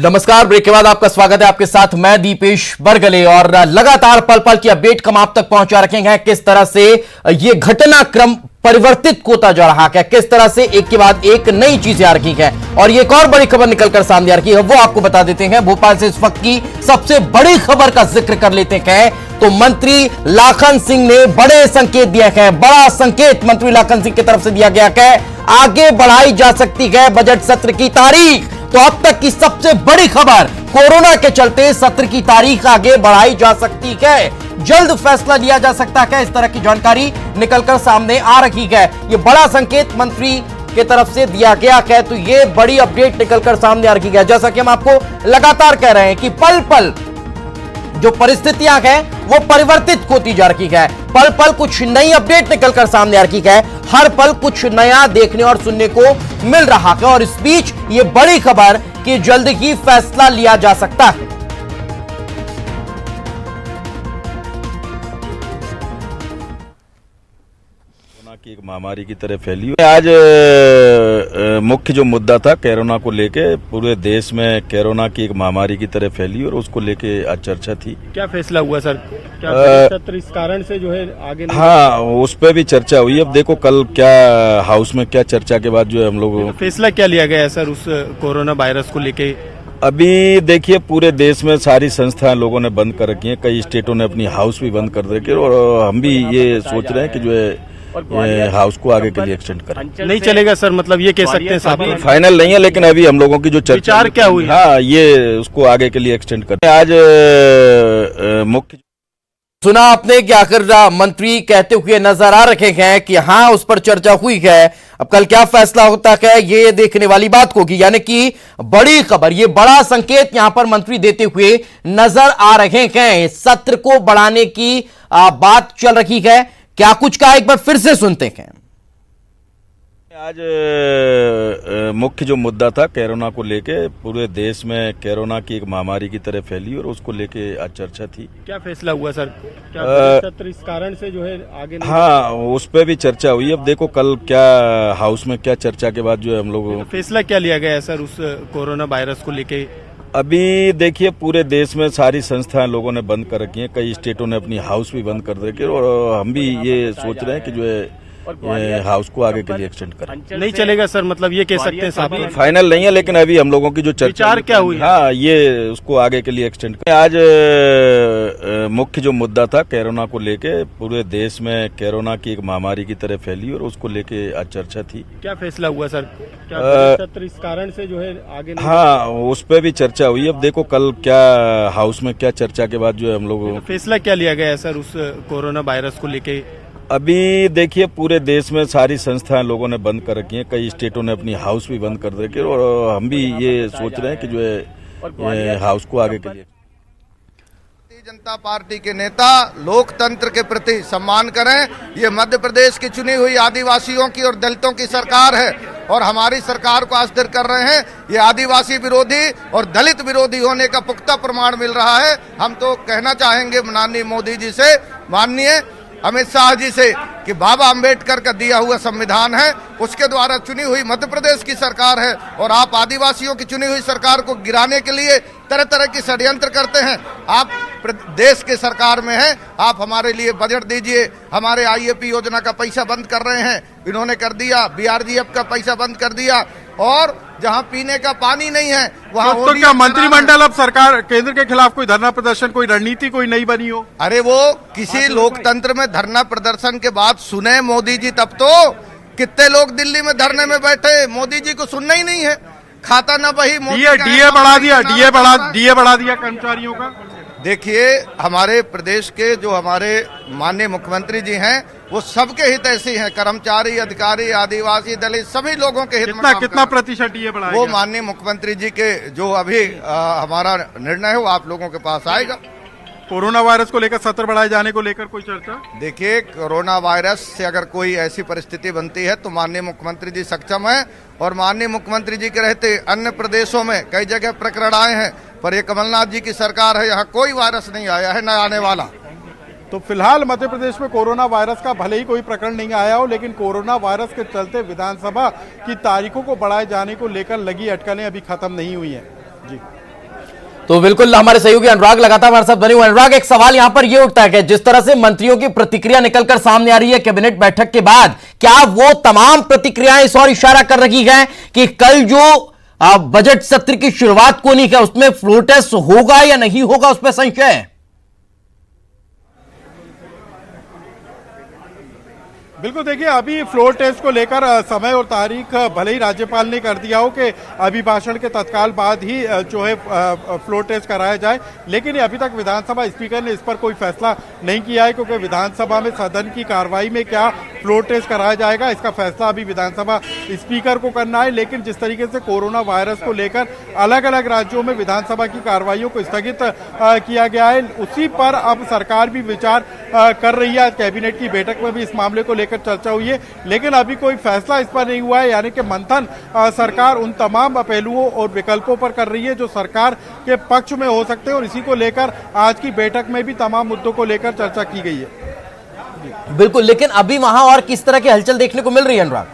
नमस्कार, ब्रेक के बाद आपका स्वागत है। आपके साथ मैं दीपेश बरगले और लगातार पल पल की अपडेट हम आप तक पहुंचा रखेंगे। किस तरह से ये घटनाक्रम परिवर्तित होता जा रहा है, किस तरह से एक के बाद एक नई चीजें आ रही है और ये एक और बड़ी खबर निकलकर सामने आ रही है, वो आपको बता देते हैं। भोपाल से इस वक्त की सबसे बड़ी खबर का जिक्र कर लेते हैं तो मंत्री लाखन सिंह ने बड़े संकेत दिए हैं। बड़ा संकेत मंत्री लाखन सिंह की तरफ से दिया गया है, आगे बढ़ाई जा सकती है बजट सत्र की तारीख। तो अब तक की सबसे बड़ी खबर, कोरोना के चलते सत्र की तारीख आगे बढ़ाई जा सकती है, जल्द फैसला लिया जा सकता है, इस तरह की जानकारी निकलकर सामने आ रही है। यह बड़ा संकेत मंत्री की तरफ से दिया गया है, तो यह बड़ी अपडेट निकलकर सामने आ रही है। जैसा कि हम आपको लगातार कह रहे हैं कि पल पल जो परिस्थितियां हैं वो परिवर्तित होती जा रही है, पल पल कुछ नई अपडेट निकलकर सामने आ रही है, हर पल कुछ नया देखने और सुनने को मिल रहा है। और इस बीच ये बड़ी खबर कि जल्द ही फैसला लिया जा सकता है। की एक महामारी की तरह फैली हुई आज मुख्य जो मुद्दा था कोरोना को लेके, पूरे देश में कोरोना की एक महामारी की तरह फैली और उसको लेके आज चर्चा थी। क्या फैसला हुआ सर? क्या सत्र इस कारण से जो है आगे नहीं? हाँ, उस पर भी चर्चा हुई। अब देखो कल क्या हाउस में क्या चर्चा के बाद जो है हम लोग फैसला क्या लिया गया है सर उस कोरोना वायरस को लेके? अभी देखिए पूरे देश में सारी संस्थाएं लोगों ने बंद कर रखी हैं, कई स्टेटों ने अपनी हाउस भी बंद कर रखी है और हम भी ये सोच रहे हैं कि जो है हाउस को आगे के लिए एक्सटेंड करें। नहीं चलेगा सर, मतलब ये कह सकते हैं साहब? फाइनल नहीं है, लेकिन अभी हम लोगों की जो चर्चा विचार क्या हुई? हाँ, ये उसको आगे के लिए एक्सटेंड करें। आज मुख्य सुना आपने कि आखिर मंत्री कहते हुए नजर आ रहे हैं कि हाँ उस पर चर्चा हुई है। अब कल क्या फैसला होता है ये देखने वाली बात होगी, यानी कि बड़ी खबर, ये बड़ा संकेत यहां पर मंत्री देते हुए नजर आ रहे हैं। सत्र को बढ़ाने की बात चल रही है, क्या कुछ कहा एक बार फिर से सुनते हैं। आज मुख्य जो मुद्दा था कोरोना को लेके, पूरे देश में कोरोना की एक महामारी की तरह फैली और उसको लेके आज चर्चा थी। क्या फैसला हुआ सर? क्या सत्र इस कारण से जो है आगे नहीं? हाँ, उस पर भी चर्चा हुई। अब देखो कल क्या हाउस में क्या चर्चा के बाद जो है हम लोग फैसला क्या लिया गया है सर उस कोरोना वायरस को लेके? अभी देखिए पूरे देश में सारी संस्थाएं लोगों ने बंद कर रखी हैं, कई स्टेटों ने अपनी हाउस भी बंद कर रखी है और हम भी ये सोच रहे हैं कि जो है हाउस को आगे के लिए एक्सटेंड करें। नहीं चलेगा सर, मतलब ये कह सकते हैं साहब? फाइनल नहीं है, लेकिन अभी हम लोगों की जो चर्चा विचार क्या हुई? हाँ, ये उसको आगे के लिए एक्सटेंड करें। आज मुख्य जो मुद्दा था कोरोना को लेके, पूरे देश में कोरोना की एक महामारी की तरह फैली और उसको लेके आज चर्चा थी। क्या फैसला हुआ सर? क्या सत्र इस कारण से जो है आगे नहीं? हाँ, उस पर भी चर्चा हुई। अब देखो कल क्या हाउस में क्या चर्चा के बाद जो है हम लोग फैसला क्या लिया गया है सर उस कोरोना वायरस को लेके? अभी देखिए पूरे देश में सारी संस्थाएं लोगों ने बंद कर रखी हैं, कई स्टेटों ने अपनी हाउस भी बंद कर रखी है और हम भी ये सोच रहे हैं कि जो है हाउस को आगे के लिए। भारतीय जनता पार्टी के नेता लोकतंत्र के प्रति सम्मान करें। ये मध्य प्रदेश की चुनी हुई आदिवासियों की और दलितों की सरकार है और हमारी सरकार को अस्थिर कर रहे हैं। ये आदिवासी विरोधी और दलित विरोधी होने का पुख्ता प्रमाण मिल रहा है। हम तो कहना चाहेंगे माननीय मोदी जी से, माननीय अमित शाह जी से कि बाबा अंबेडकर का दिया हुआ संविधान है, उसके द्वारा चुनी हुई मध्य प्रदेश की सरकार है और आप आदिवासियों की चुनी हुई सरकार को गिराने के लिए तरह तरह की षड्यंत्र करते हैं। आप देश के सरकार में हैं, आप हमारे लिए बजट दीजिए। हमारे आईएपी योजना का पैसा बंद कर रहे हैं, इन्होंने कर दिया। बीआरजीएफ का पैसा बंद कर दिया और जहां पीने का पानी नहीं है वहां तो क्या मंत्रिमंडल अब सरकार केंद्र के खिलाफ कोई धरना प्रदर्शन, कोई रणनीति कोई नई बनी हो? अरे वो किसी लोकतंत्र में धरना प्रदर्शन के बाद सुने मोदी जी, तब तो कितने लोग दिल्ली में धरने में बैठे, मोदी जी को सुनना ही नहीं है। खाता ना वही डीए बढ़ा दिया कर्मचारियों का। देखिए हमारे प्रदेश के जो हमारे माननीय मुख्यमंत्री जी हैं वो सबके हित ऐसे हैं, कर्मचारी, अधिकारी, आदिवासी, दलित सभी लोगों के हित में। कितना प्रतिशत डीए बढ़ाया? वो माननीय मुख्यमंत्री जी के जो अभी हमारा निर्णय है वो आप लोगों के पास आएगा। कोरोना वायरस को लेकर सत्र बढ़ाए जाने को लेकर कोई चर्चा? देखिए कोरोना वायरस से अगर कोई ऐसी परिस्थिति बनती है तो माननीय मुख्यमंत्री जी सक्षम है और माननीय मुख्यमंत्री जी के रहते अन्य प्रदेशों में कई जगह प्रकरण आए हैं, पर ये कमलनाथ जी की सरकार है, यहाँ कोई वायरस नहीं आया है, न आने वाला। तो फिलहाल मध्य प्रदेश में कोरोना वायरस का भले ही कोई प्रकरण नहीं आया हो, लेकिन कोरोना वायरस के चलते विधानसभा की तारीखों को बढ़ाए जाने को लेकर लगी अटकलें अभी खत्म नहीं हुई हैं। जी। तो बिल्कुल हमारे सहयोगी अनुराग लगातार हमारे साथ बने हुए। अनुराग, एक सवाल यहां पर यह उठता है कि जिस तरह से मंत्रियों की प्रतिक्रिया निकलकर सामने आ रही है कैबिनेट बैठक के बाद, क्या वो तमाम प्रतिक्रियाएं इस ओर इशारा कर रही हैं कि कल जो बजट सत्र की शुरुआत को नहीं किया उसमें फ्लोर टेस्ट होगा या नहीं होगा, उसमें संशय है? बिल्कुल, देखिए अभी फ्लोर टेस्ट को लेकर समय और तारीख भले ही राज्यपाल ने कर दिया हो कि अभिभाषण के तत्काल बाद ही जो है फ्लोर टेस्ट कराया जाए, लेकिन अभी तक विधानसभा स्पीकर ने इस पर कोई फैसला नहीं किया है, क्योंकि विधानसभा में सदन की कार्रवाई में क्या फ्लोर टेस्ट कराया जाएगा इसका फैसला अभी विधानसभा स्पीकर को करना है। लेकिन जिस तरीके से कोरोना वायरस को लेकर अलग अलग राज्यों में विधानसभा की कार्रवाइयों को स्थगित किया गया है, उसी पर अब सरकार भी विचार कर रही है। कैबिनेट की बैठक में भी इस मामले को चर्चा हुई है, लेकिन अभी कोई फैसला इस पर नहीं हुआ है। यानी कि मंथन सरकार उन तमाम पहलुओं और विकल्पों पर कर रही है जो सरकार के पक्ष में हो सकते हैं, और इसी को लेकर आज की बैठक में भी तमाम मुद्दों को लेकर चर्चा की गई है। बिल्कुल, लेकिन अभी वहां और किस तरह की हलचल देखने को मिल रही है अनुराग?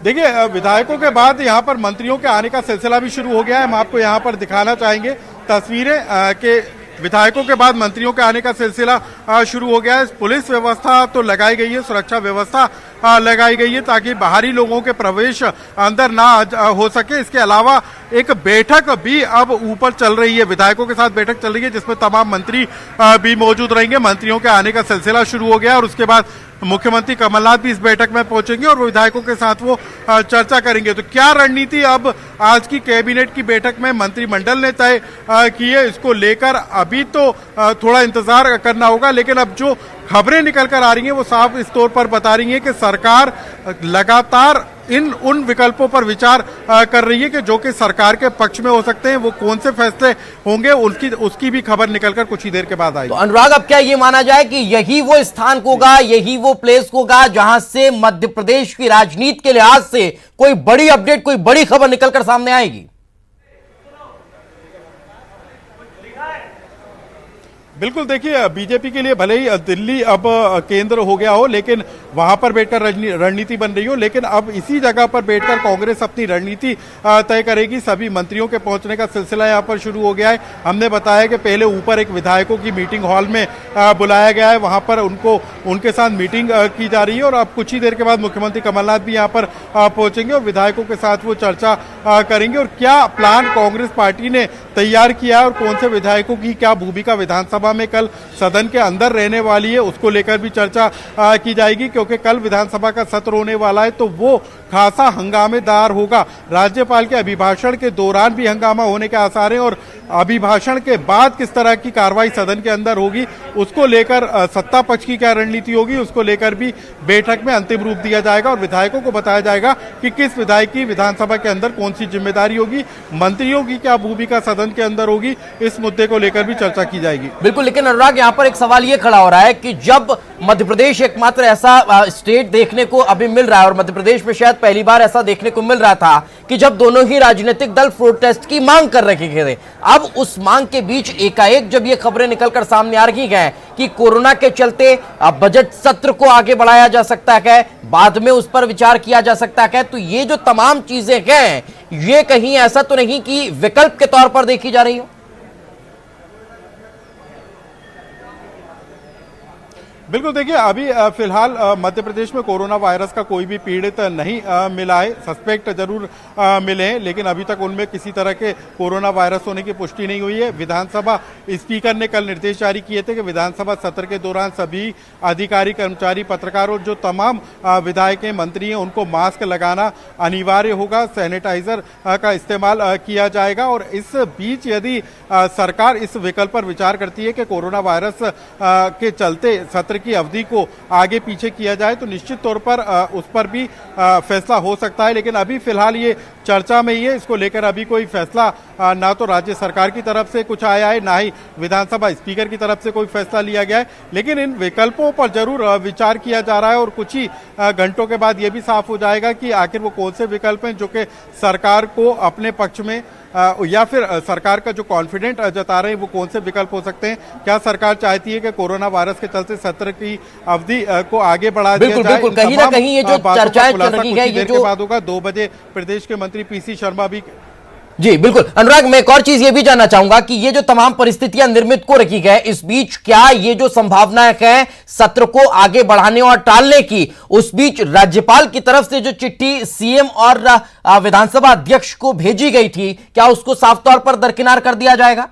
देखिए, विधायकों के बाद यहां पर मंत्रियों के आने का सिलसिला भी शुरू हो गया है। हम आपको यहां पर दिखाना चाहेंगे तस्वीरें के विधायकों के बाद मंत्रियों के आने का सिलसिला शुरू हो गया है। पुलिस व्यवस्था तो लगाई गई है, सुरक्षा व्यवस्था लगाई गई है ताकि बाहरी लोगों के प्रवेश अंदर ना हो सके। इसके अलावा एक बैठक भी अब ऊपर चल रही है, विधायकों के साथ बैठक चल रही है जिसमें तमाम मंत्री भी मौजूद रहेंगे। मंत्रियों के आने का सिलसिला शुरू हो गया और उसके बाद मुख्यमंत्री कमलनाथ भी इस बैठक में पहुंचेंगे और विधायकों के साथ वो चर्चा करेंगे। तो क्या रणनीति अब आज की कैबिनेट की बैठक में मंत्रिमंडल ने तय की है, इसको लेकर अभी तो थोड़ा इंतजार करना होगा। लेकिन अब जो खबरें निकल कर आ रही हैं वो साफ इस तौर पर बता रही हैं कि सरकार लगातार उन विकल्पों पर विचार कर रही है कि जो कि सरकार के पक्ष में हो सकते हैं। वो कौन से फैसले होंगे उसकी भी खबर निकलकर कुछ ही देर के बाद आएगी। तो अनुराग, अब क्या ये माना जाए कि यही वो स्थान होगा, यही वो प्लेस होगा जहां से मध्य प्रदेश की राजनीति के लिहाज से कोई बड़ी अपडेट, कोई बड़ी खबर निकलकर सामने आएगी? बिल्कुल, देखिए बीजेपी के लिए भले ही दिल्ली अब केंद्र हो गया हो, लेकिन वहां पर बैठकर रणनीति बन रही हो, लेकिन अब इसी जगह पर बैठकर कांग्रेस अपनी रणनीति तय करेगी। सभी मंत्रियों के पहुंचने का सिलसिला यहां पर शुरू हो गया है। हमने बताया कि पहले ऊपर एक विधायकों की मीटिंग हॉल में बुलाया गया है, वहां पर उनके साथ मीटिंग की जा रही है और अब कुछ ही देर के बाद मुख्यमंत्री कमलनाथ भी यहाँ पर पहुंचेंगे और विधायकों के साथ वो चर्चा करेंगे और क्या प्लान कांग्रेस पार्टी ने तैयार किया है और कौन से विधायकों की क्या भूमिका विधानसभा में कल सदन के अंदर रहने वाली है, उसको लेकर भी चर्चा की जाएगी। क्योंकि कल विधानसभा का सत्र होने वाला है तो वो खासा हंगामेदार होगा। राज्यपाल के अभिभाषण के दौरान भी हंगामा होने के आसार हैं और अभिभाषण के बाद किस तरह की कार्रवाई सदन के अंदर होगी उसको लेकर सत्ता पक्ष की क्या रणनीति होगी उसको लेकर भी बैठक में अंतिम रूप दिया जाएगा और विधायकों को बताया जाएगा कि किस विधायक की विधानसभा के अंदर कौन सी जिम्मेदारी होगी, मंत्रियों की क्या भूमिका सदन के अंदर होगी, इस मुद्दे को लेकर भी चर्चा की जाएगी। बिल्कुल, लेकिन अनुराग, यहां पर एक सवाल यह खड़ा हो रहा है कि जब मध्य प्रदेश एकमात्र ऐसा स्टेट देखने को अभी मिल रहा है और मध्य प्रदेश में शायद पहली बार ऐसा देखने को मिल रहा था कि जब दोनों ही राजनीतिक दल फ्लोर टेस्ट की मांग कर रहे थे, अब उस मांग के बीच एकाएक जब ये खबरें निकलकर सामने आ रही हैं कि कोरोना के चलते बजट सत्र को आगे बढ़ाया जा सकता है, बाद में उस पर विचार किया जा सकता है, तो ये जो तमाम चीजें हैं ये कहीं ऐसा तो नहीं कि विकल्प के तौर पर देखी जा रही हो? बिल्कुल, देखिए अभी फिलहाल मध्य प्रदेश में कोरोना वायरस का कोई भी पीड़ित नहीं मिला है। सस्पेक्ट जरूर मिले हैं, लेकिन अभी तक उनमें किसी तरह के कोरोना वायरस होने की पुष्टि नहीं हुई है। विधानसभा स्पीकर ने कल निर्देश जारी किए थे कि विधानसभा सत्र के दौरान सभी अधिकारी, कर्मचारी, पत्रकार और जो तमाम विधायक हैं, मंत्री हैं, उनको मास्क लगाना अनिवार्य होगा, सैनिटाइजर का इस्तेमाल किया जाएगा। और इस बीच यदि सरकार इस विकल्प पर विचार करती है कि कोरोना वायरस के चलते सत्र की अवधि को आगे पीछे किया जाए तो निश्चित तौर पर उस पर भी फैसला हो सकता है। लेकिन अभी फिलहाल ये चर्चा में ही है, इसको लेकर अभी कोई फैसला ना तो राज्य सरकार की तरफ से कुछ आया है, ना ही विधानसभा स्पीकर की तरफ से कोई फैसला लिया गया है। लेकिन इन विकल्पों पर जरूर विचार किया जा रहा है और कुछ ही घंटों के बाद ये भी साफ हो जाएगा कि आखिर वो कौन से विकल्प हैं जो कि सरकार को अपने पक्ष में या फिर सरकार का जो कॉन्फिडेंट जता रहे हैं वो कौन से विकल्प हो सकते हैं? क्या सरकार चाहती है कि कोरोना वायरस के चलते सत्र की अवधि को आगे बढ़ा दिया जाए? बिल्कुल, कहीं ना कहीं ये जो चर्चाएं चल रही है, ये जो बाद होगा 2 बजे प्रदेश के मंत्री पीसी शर्मा भी। जी बिल्कुल अनुराग, मैं एक और चीज ये भी जानना चाहूंगा कि ये जो तमाम परिस्थितियां निर्मित को रखी गई, इस बीच क्या ये जो संभावनाएं हैं सत्र को आगे बढ़ाने और टालने की, उस बीच राज्यपाल की तरफ से जो चिट्ठी सीएम और विधानसभा अध्यक्ष को भेजी गई थी, क्या उसको साफ तौर पर दरकिनार कर दिया जाएगा?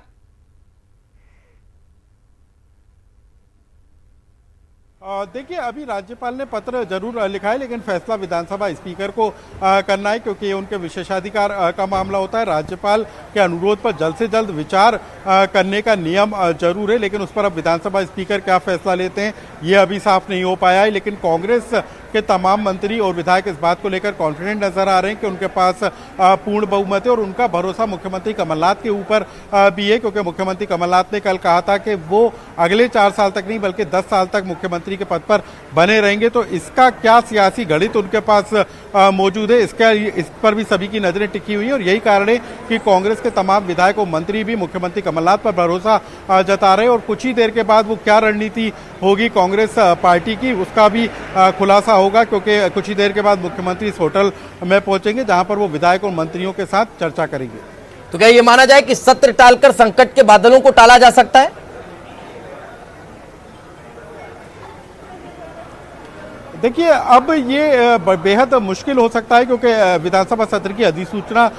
देखिए, अभी राज्यपाल ने पत्र जरूर लिखा है, लेकिन फैसला विधानसभा स्पीकर को करना है, क्योंकि ये उनके विशेषाधिकार का मामला होता है। राज्यपाल के अनुरोध पर जल्द से जल्द विचार करने का नियम जरूर है, लेकिन उस पर अब विधानसभा स्पीकर क्या फैसला लेते हैं ये अभी साफ नहीं हो पाया है। लेकिन कांग्रेस के तमाम मंत्री और विधायक इस बात को लेकर कॉन्फिडेंट नजर आ रहे हैं कि उनके पास पूर्ण बहुमत है, और उनका भरोसा मुख्यमंत्री कमलनाथ के ऊपर भी है, क्योंकि मुख्यमंत्री कमलनाथ ने कल कहा था कि वो अगले 4 साल तक नहीं बल्कि 10 साल तक मुख्यमंत्री के पद पर बने रहेंगे। तो इसका क्या सियासी गणित उनके पास मौजूद है, इस पर भी सभी की नजरें टिकी हुई है, और यही कारण है कि कांग्रेस के तमाम विधायक और मंत्री भी मुख्यमंत्री कमलनाथ पर भरोसा जता रहे हैं। और कुछ ही देर के बाद वो क्या रणनीति होगी कांग्रेस पार्टी की, उसका भी खुलासा होगा, क्योंकि कुछ ही देर के बाद मुख्यमंत्री इस होटल में पहुंचेंगे जहां पर वो विधायक और मंत्रियों के साथ चर्चा करेंगे। तो क्या ये माना जाए कि सत्र टालकर संकट के बादलों को टाला जा सकता है? देखिए, अब ये बेहद मुश्किल हो सकता है, क्योंकि विधानसभा सत्र की अधिसूचना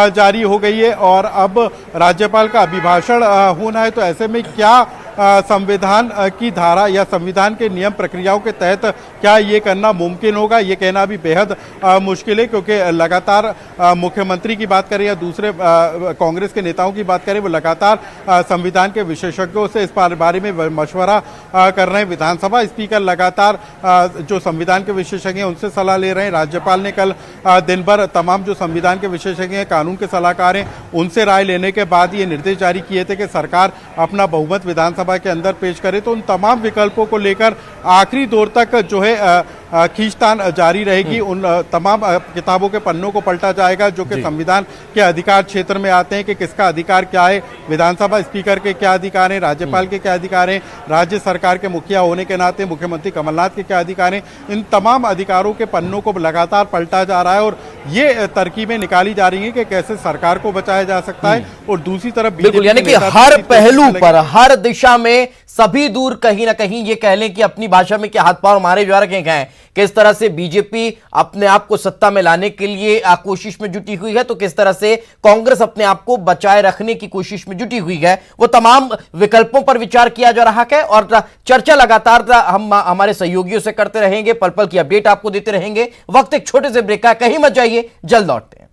जारी हो गई है और अब राज्यपाल का अभिभाषण होना है। तो ऐसे में क्या संविधान की धारा या संविधान के नियम प्रक्रियाओं के तहत क्या ये करना मुमकिन होगा, ये कहना भी बेहद मुश्किल है, क्योंकि लगातार मुख्यमंत्री की बात करें या दूसरे कांग्रेस के नेताओं की बात करें, वो लगातार संविधान के विशेषज्ञों से इस बारे में मशवरा कर रहे हैं। विधानसभा स्पीकर लगातार जो संविधान के विशेषज्ञ हैं उनसे सलाह ले रहे हैं। राज्यपाल ने कल दिन भर तमाम जो संविधान के विशेषज्ञ हैं, कानून के सलाहकार हैं, उनसे राय लेने के बाद ये निर्देश जारी किए थे कि सरकार अपना बहुमत विधानसभा के अंदर पेश करे। तो उन तमाम विकल्पों को लेकर आखिरी दौर तक जो है खींचतान जारी रहेगी। उन तमाम किताबों के पन्नों को पलटा जाएगा जो कि संविधान के अधिकार क्षेत्र में आते हैं, कि किसका अधिकार क्या है, विधानसभा स्पीकर के क्या अधिकार हैं, राज्यपाल के क्या अधिकार हैं, राज्य सरकार के मुखिया होने के नाते मुख्यमंत्री कमलनाथ के क्या अधिकार हैं। इन तमाम अधिकारों के पन्नों को लगातार पलटा जा रहा है और ये तरकीबें निकाली जा रही हैं कि कैसे सरकार को बचाया जा सकता है। और दूसरी तरफ बिल्कुल, यानी कि हर पहलू पर, हर दिशा में सभी दूर कहीं ना कहीं ये कह लें कि अपनी भाषा में क्या हाथ पांव मारे जा रखे हैं। किस तरह से बीजेपी अपने आप को सत्ता में लाने के लिए कोशिश में जुटी हुई है, तो किस तरह से कांग्रेस अपने आप को बचाए रखने की कोशिश में जुटी हुई है। वो तमाम विकल्पों पर विचार किया जा रहा है और चर्चा लगातार हम हमारे सहयोगियों से करते रहेंगे, पल पल की अपडेट आपको देते रहेंगे। वक्त एक छोटे से ब्रेक का, कहीं मत जाइए, जल्द लौटते हैं।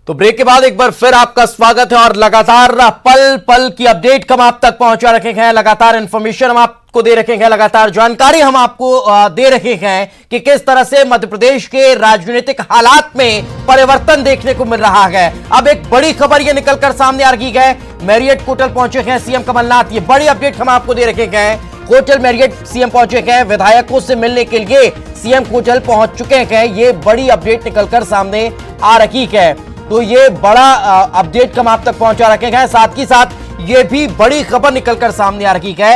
तो ब्रेक के बाद एक बार फिर आपका स्वागत है और लगातार पल पल की अपडेट हम आप तक पहुंचा रखे हैं, लगातार इंफॉर्मेशन हम आपको दे रखे हैं, लगातार जानकारी हम आपको दे रहे हैं कि किस तरह से मध्य प्रदेश के राजनीतिक हालात में परिवर्तन देखने को मिल रहा है। अब एक बड़ी खबर यह निकलकर सामने आ रही है, मैरियट होटल पहुंचे हैं सीएम कमलनाथ। ये बड़ी अपडेट हम आपको दे रखे हैं, होटल मैरियट सीएम पहुंचे हैं, विधायकों से मिलने के लिए सीएम होटल पहुंच चुके हैं। ये बड़ी अपडेट निकलकर सामने आ रही है। तो ये बड़ा अपडेट हम आप तक पहुंचा रखे हैं, साथ ही साथ ये भी बड़ी खबर निकलकर सामने आ रही है।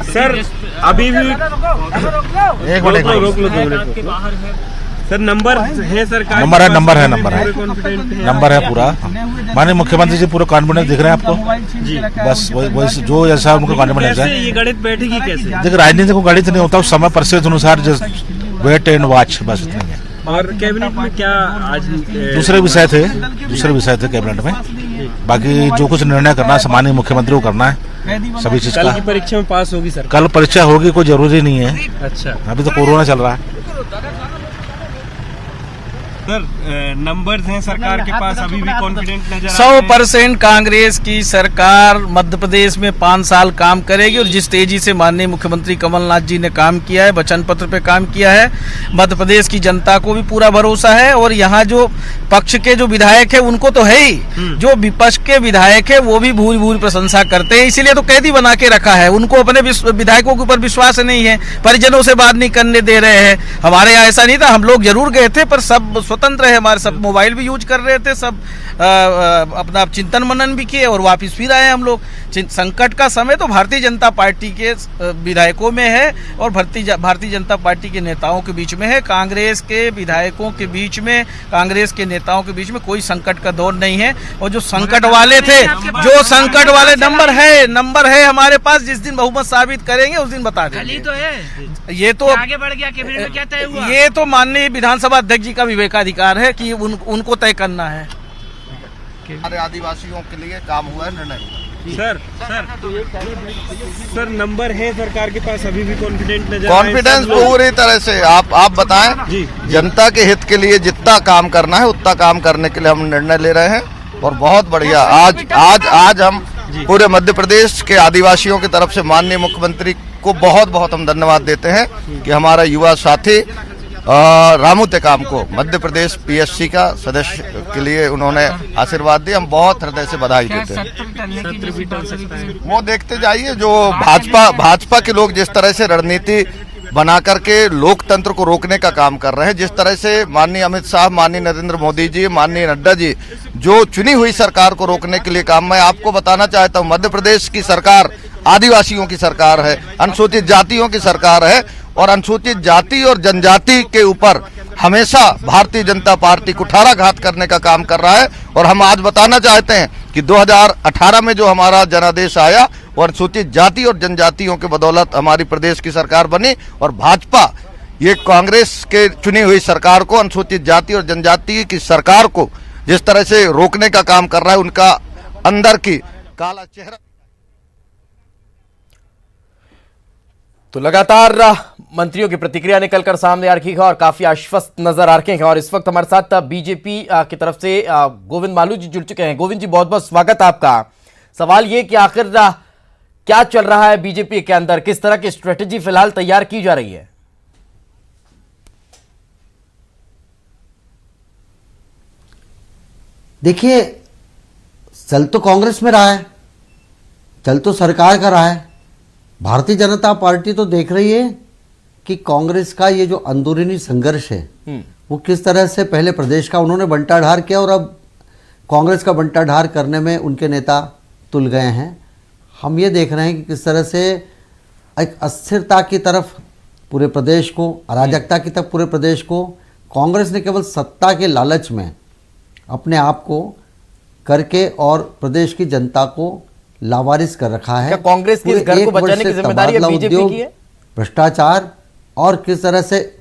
सर अभी भी एक मिनट रोक लो सर, नंबर है सरकार, नंबर है पूरा। माननीय मुख्यमंत्री जी पूरा कॉन्फिडेंस दिख रहे हैं आपको जी, बस वही जो जैसा उनको कॉन्फिडेंस है। ये गणित बैठेगी कैसे? देखिए, राजनीति को गणित नहीं होता, समय परिस्थिति अनुसार वेट एंड वॉच, बस इतना ही है। और कैबिनेट में क्या आज दूसरे विषय थे कैबिनेट में, बाकी जो कुछ निर्णय करना है माननीय मुख्यमंत्री को करना है सभी चीज का। कल की परीक्षा में पास होगी सर? कल परीक्षा होगी, कोई जरूरी नहीं है। अच्छा, अभी तो कोरोना चल रहा है। सर नंबर्स हैं सरकार के पास, अभी भी कॉन्फिडेंट नजर 100% कांग्रेस की सरकार मध्य प्रदेश में 5 साल काम करेगी। और जिस तेजी से माननीय मुख्यमंत्री कमलनाथ जी ने काम किया है, वचन पत्र पे काम किया है, मध्य प्रदेश की जनता को भी पूरा भरोसा है। और यहाँ जो पक्ष के जो विधायक है उनको तो है ही, जो विपक्ष के विधायक है वो भी भूरी भूरी प्रशंसा करते हैं, इसीलिए तो कैदी बना के रखा है। उनको अपने विधायकों के ऊपर विश्वास नहीं है, परिजनों से बात नहीं करने दे रहे हैं। हमारे यहाँ ऐसा नहीं था, हम लोग जरूर गए थे, पर सब स्वतंत्र है, हमारे सब मोबाइल भी यूज कर रहे थे, सब अपना चिंतन मनन भी किए और वापस फिर आए हम लोग। संकट का समय तो भारतीय जनता पार्टी के विधायकों में है और भारतीय जनता पार्टी के नेताओं के बीच में है। कांग्रेस के विधायकों के बीच में, कांग्रेस के नेताओं के बीच में कोई संकट का दौर नहीं है। और जो संकट वाले थे, जो संकट वाले नंबर है हमारे पास, जिस दिन बहुमत साबित करेंगे उस दिन बता देंगे। तो है ये तो आगे बढ़ गया, कैबिनेट में क्या तय हुआ? ये तो माननीय विधानसभा अध्यक्ष जी का विवेकाधिकार है कि उनको तय करना है। हमारे आदिवासियों के लिए काम हुआ है निर्णय। सर नंबर है सरकार के पास, अभी भी कॉन्फिडेंट नजर कॉन्फिडेंस पूरी तरह से आप बताएं। जनता के हित के लिए जितना काम करना है उतना काम करने के लिए हम निर्णय ले रहे हैं और बहुत बढ़िया। आज हम पूरे मध्य प्रदेश के आदिवासियों की तरफ से माननीय मुख्यमंत्री को बहुत हम धन्यवाद देते हैं कि हमारा युवा साथी रामू टेकाम को मध्य प्रदेश पीएससी का सदस्य के लिए उन्होंने आशीर्वाद दिया। हम बहुत हृदय से बधाई देते हैं। वो देखते जाइए, जो भाजपा के लोग जिस तरह से रणनीति बना करके लोकतंत्र को रोकने का काम कर रहे हैं, जिस तरह से माननीय अमित शाह, माननीय नरेंद्र मोदी जी, माननीय नड्डा जी जो चुनी हुई सरकार को रोकने के लिए काम, मैं आपको बताना चाहता हूं मध्य प्रदेश की सरकार आदिवासियों की सरकार है, अनुसूचित जातियों की सरकार है और अनुसूचित जाति और जनजाति के ऊपर हमेशा भारतीय जनता पार्टी कुठाराघात करने का काम कर रहा है। और हम आज बताना चाहते हैं कि 2018 में जो हमारा जनादेश आया वो अनुसूचित जाति और जनजातियों के बदौलत हमारी प्रदेश की सरकार बनी। और भाजपा ये कांग्रेस के चुनी हुई सरकार को, अनुसूचित जाति और जनजाति की सरकार को जिस तरह से रोकने का काम कर रहा है, उनका अंदर की काला चेहरा। तो लगातार मंत्रियों की प्रतिक्रिया निकलकर सामने आ रही है और काफी आश्वस्त नजर आ रहे हैं। और इस वक्त हमारे साथ बीजेपी की तरफ से गोविंद मालू जी जुड़ चुके हैं। गोविंद जी, बहुत बहुत स्वागत आपका। सवाल ये कि आखिर क्या चल रहा है बीजेपी के अंदर, किस तरह की स्ट्रेटेजी फिलहाल तैयार की जा रही है? देखिए, चल तो कांग्रेस में रहा है, चल तो सरकार का रहा है। भारतीय जनता पार्टी तो देख रही है कि कांग्रेस का ये जो अंदरूनी संघर्ष है वो किस तरह से पहले प्रदेश का उन्होंने बंटाढार किया और अब कांग्रेस का बंटाढार करने में उनके नेता तुल गए हैं। हम ये देख रहे हैं कि किस तरह से एक अस्थिरता की तरफ पूरे प्रदेश को, अराजकता की तरफ पूरे प्रदेश को कांग्रेस ने केवल सत्ता के लालच में अपने आप को करके और प्रदेश की जनता को लावारिस कर रखा है। क्या कांग्रेस की इस घर को बचाने की जिम्मेदारी बीजेपी की है? भ्रष्टाचार और किस तरह से,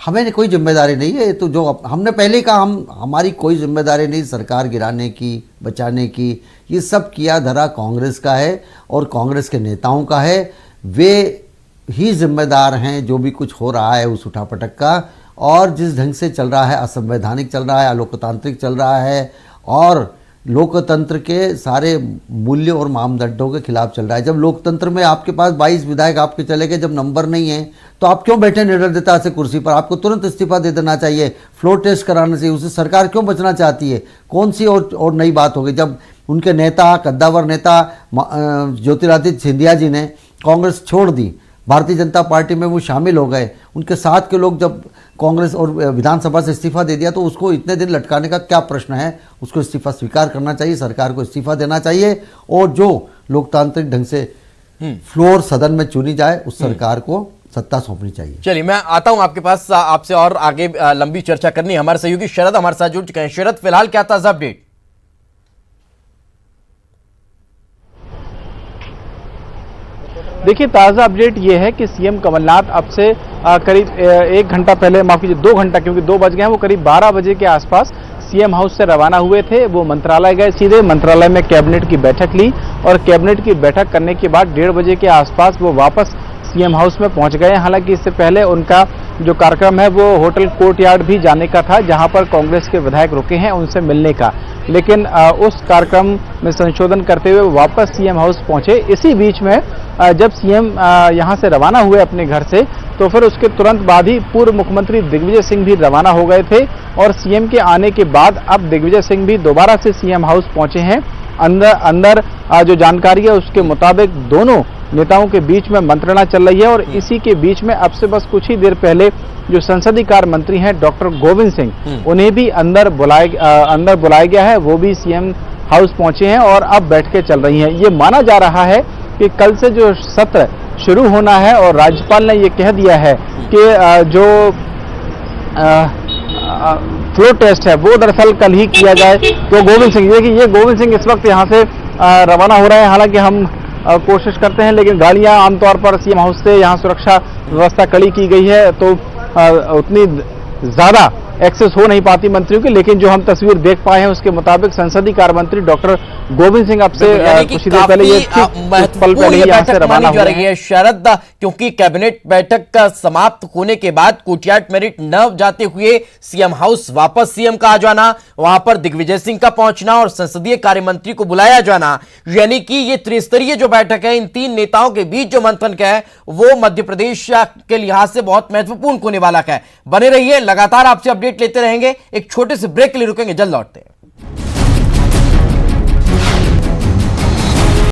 हमें कोई जिम्मेदारी नहीं है। तो जो हमने पहले कहा, हमारी कोई जिम्मेदारी नहीं सरकार गिराने की, बचाने की। ये सब किया धरा कांग्रेस का है और कांग्रेस के नेताओं का है। वे ही जिम्मेदार हैं जो भी कुछ हो रहा है उस उठापटक का। और जिस ढंग से चल रहा है, असंवैधानिक चल रहा है, अलोकतांत्रिक चल रहा है और लोकतंत्र के सारे मूल्यों और मानदंडों के खिलाफ चल रहा है। जब लोकतंत्र में आपके पास 22 विधायक आपके चले गए, जब नंबर नहीं है तो आप क्यों बैठे निर्दयता से कुर्सी पर? आपको तुरंत इस्तीफा दे देना चाहिए, फ्लोर टेस्ट कराना चाहिए। उससे सरकार क्यों बचना चाहती है? कौन सी और नई बात होगी? जब उनके नेता, कद्दावर नेता ज्योतिरादित्य सिंधिया जी ने कांग्रेस छोड़ दी, भारतीय जनता पार्टी में वो शामिल हो गए, उनके साथ के लोग जब कांग्रेस और विधानसभा से इस्तीफा दे दिया, तो उसको इतने दिन लटकाने का क्या प्रश्न है? उसको इस्तीफा स्वीकार करना चाहिए, सरकार को इस्तीफा देना चाहिए और जो लोकतांत्रिक ढंग से फ्लोर सदन में चुनी जाए उस सरकार को सत्ता सौंपनी चाहिए। चलिए, मैं आता हूं आपके पास, आपसे और आगे लंबी चर्चा करनी है। हमारे सहयोगी शरद हमारे साथ जुड़ चुके हैं। शरद, फिलहाल क्या ताजा अपडेट? देखिए, ताज़ा अपडेट ये है कि सीएम कमलनाथ अब से करीब 1 घंटा पहले, माफ कीजिए 2 घंटा, क्योंकि 2 बज गए हैं, वो करीब 12 बजे के आसपास सीएम हाउस से रवाना हुए थे। वो मंत्रालय गए, सीधे मंत्रालय में कैबिनेट की बैठक ली और कैबिनेट की बैठक करने के बाद 1:30 बजे के आसपास वो वापस सीएम हाउस में पहुंच गए। हालांकि इससे पहले उनका जो कार्यक्रम है वो होटल कोर्टयार्ड भी जाने का था, जहां पर कांग्रेस के विधायक रुके हैं उनसे मिलने का, लेकिन उस कार्यक्रम में संशोधन करते हुए वापस सीएम हाउस पहुंचे। इसी बीच में जब सीएम यहां से रवाना हुए अपने घर से, तो फिर उसके तुरंत बाद ही पूर्व मुख्यमंत्री दिग्विजय सिंह भी रवाना हो गए थे और सीएम के आने के बाद अब दिग्विजय सिंह भी दोबारा से सीएम हाउस पहुंचे हैं। अंदर जो जानकारी है उसके मुताबिक दोनों नेताओं के बीच में मंत्रणा चल रही है और इसी के बीच में अब से बस कुछ ही देर पहले जो संसदीय कार्य मंत्री हैं डॉक्टर गोविंद सिंह, उन्हें भी अंदर बुलाया गया है। वो भी सीएम हाउस पहुंचे हैं और अब बैठकें चल रही हैं। ये माना जा रहा है कि कल से जो सत्र शुरू होना है और राज्यपाल ने ये कह दिया है कि जो फ्लो टेस्ट है वो दरअसल कल ही किया जाए। तो गोविंद सिंह, देखिए ये गोविंद सिंह इस वक्त यहाँ से रवाना हो रहे हैं। हालांकि हम कोशिश करते हैं, लेकिन गाड़ियां आमतौर पर सीएम हाउस से यहाँ सुरक्षा व्यवस्था कड़ी की गई है, तो उतनी ज्यादा एक्सेस हो नहीं पाती मंत्रियों की। लेकिन जो हम तस्वीर देख पाए हैं उसके मुताबिक संसदीय कार्य मंत्री डॉक्टर गोविंद सिंह अब से कुछ ही देर पहले ये पल पहले यहाँ से रवाना हो रही है। शरद, क्योंकि कैबिनेट बैठक का समाप्त होने के बाद कोर्टयार्ड मेरिट न जाते हुए सीएम हाउस वापस सीएम का आ जाना, वहां पर दिग्विजय सिंह का पहुंचना और संसदीय कार्य मंत्री को बुलाया जाना, यानी कि ये त्रिस्तरीय जो बैठक है इन तीन नेताओं के बीच जो मंथन का है वो मध्य प्रदेश के लिहाज से बहुत महत्वपूर्ण होने वाला है। बने रहिए, लगातार आपसे अपडेट लेते रहेंगे। एक छोटे से ब्रेक के लिए रुकेंगे, जल्द लौटते हैं।